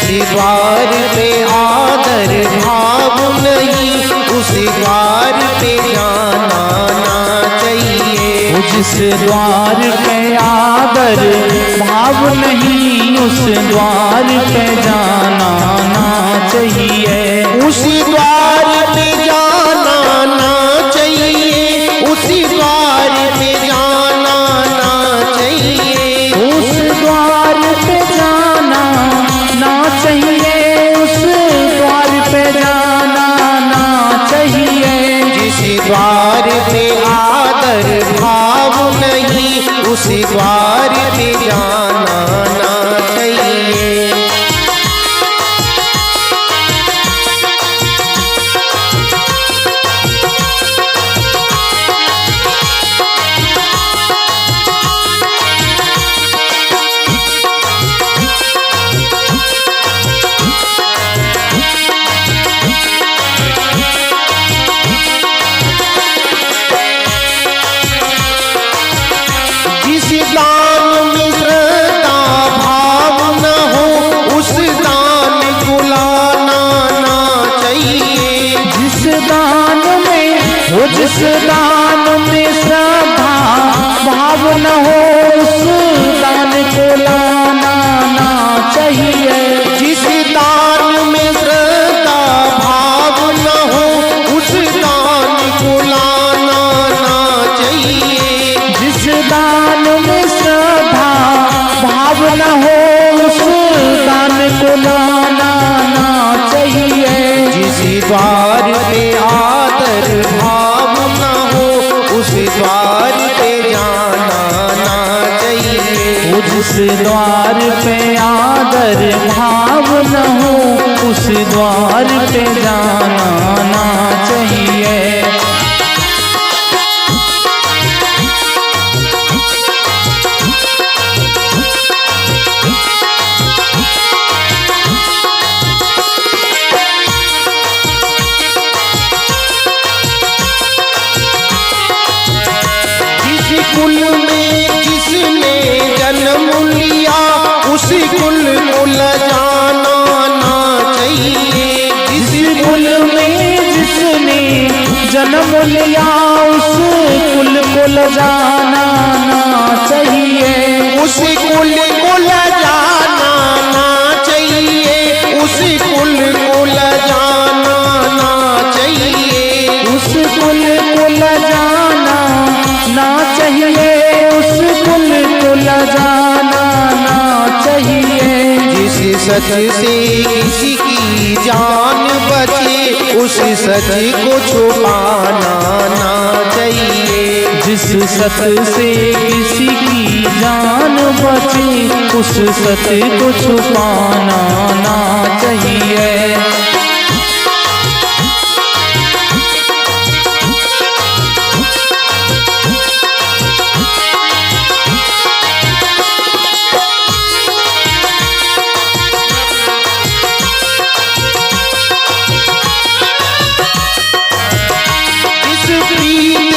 जिस द्वार पे आदर भाव नहीं उस द्वार पे जाना ना चाहिए। जिस द्वार पे आदर भाव नहीं उस द्वार पे जाना ना चाहिए। उसी द्वार पे जाना ना चाहिए, उसी द्वार पे जाना ना चाहिए। उस द्वार पे जाना ना चाहिए, उस द्वार पे जाना ना चाहिए। जिस द्वार पे आदर भाव नहीं उस द्वार पे जाना ना चाहिए। जिस दान में श्रद्धा भाव न हो उस दान को लाना ना चाहिए। जिस दान में हो, जिस दान में श्रद्धा भाव न हो उस दान को लाना ना चाहिए। जिस दान में श्रद्धा भाव न हो उस दान को लाना ना चाहिए। जिस दान में श्रद्धा भाव न हो उस दान को लाना ना चाहिए। जिस द्वार पे आदर भाव न हो उस द्वार पे जाना ना चाहिए। जिस द्वार पे आदर भाव न हो उस द्वार पे जाना ना चाहिए। जिस कुल में जिसने जन्म लिया उस कुल को लजाना ना चाहिए। जिस कुल में जिसने जन्म लिया उस कुल को लजाना ना चाहिए। उस कुल को लजाना ना चाहिए, उस कुल को लजाना ना चाहिए। उस कुल को लजाना ना चाहिए, उस कुल को लजाना ना चाहिए। जिस सच से किसी की जान बचे उस सच को छुपाना ना चाहिए। जिस सत से किसी की जान बचे उस सत्य को छुपाना ना चाहिए।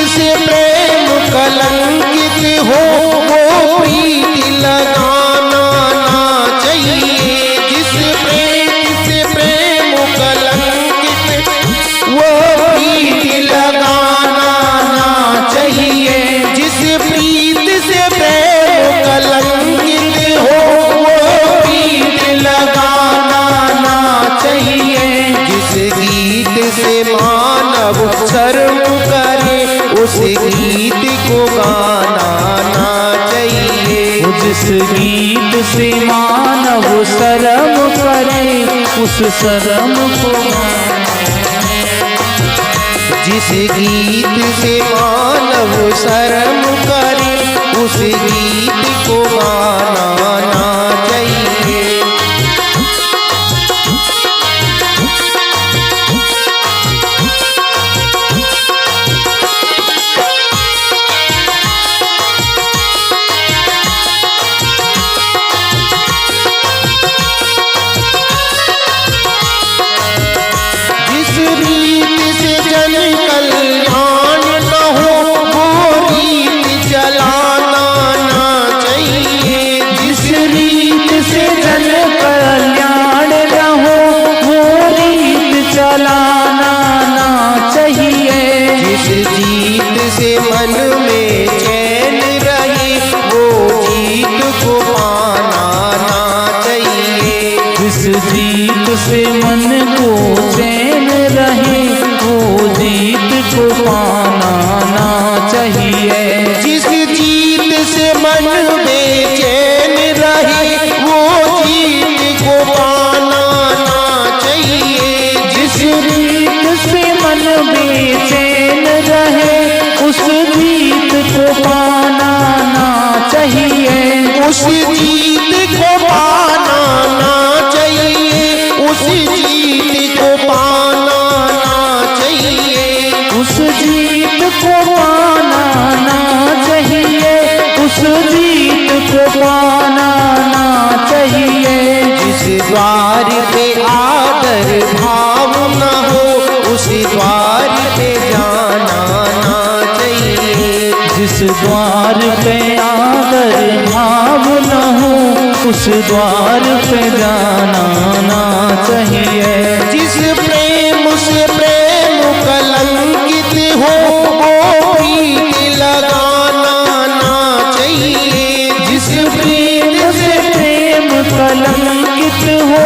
से प्रेम कलंकित हो वो प्रीति लगाना ना चाहिए। जिस प्रेम से प्रेम कलंकित वो प्रीति लगाना ना चाहिए। जिस प्रीत से प्रेम कलंकित हो वो प्रीति लगाना ना चाहिए। जिस गीत से मानव शर्म करे उस गीत को गाना ना चाहिए। जिस गीत से मानव शर्म करे उस शर्म को जिस गीत से मानव शर्म करे उस गीत को गाना ना चाहिए। कल्याण न हो वो रीत चलाना ना चाहिए। से मन को चैन रहे वो जीत को पाना ना चाहिए। जिस जीत से मन बेचैन रहे वो जीत को पाना ना चाहिए। जिस जीत से मन बेचैन रहे उस जीत को पाना ना चाहिए। उस जीत को पाना ना चाहिए। उस जीत को पाना ना चाहिए। उस जीत को पाना ना चाहिए। उस जीत को पाना ना चाहिए। जिस द्वार पे आदर भाव न हो उस द्वार पे जाना ना चाहिए। जिस द्वार पे आदर भाव न हो उस द्वार पे जाना ना चाहिए। जिस प्रेम से प्रेम कलंकित हो वो प्रीत लगाना ना चाहिए। जिस प्रीत से प्रेम कलंकित हो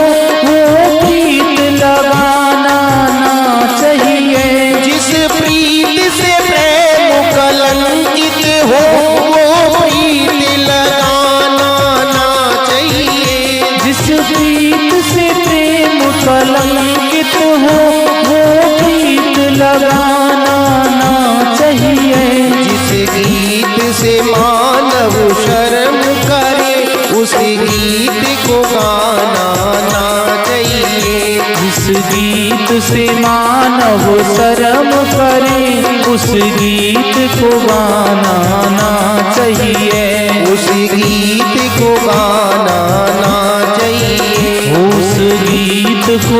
वो प्रीत लगाना ना चाहिए। जिस प्रीत से प्रेम कलंकित हो वो प्रीत लगाना ना चाहिए। जिस प्रीत से प्रेम कलंकित हो वो प्रीत लगाना ना चाहिए। जिस गीत से मानव शर्म करे उस गीत को गाना ना चाहिए। जिस गीत से मानव शर्म करे उस गीत को गाना ना चाहिए। उस गीत को गाना ना चाहिए। उस गीत को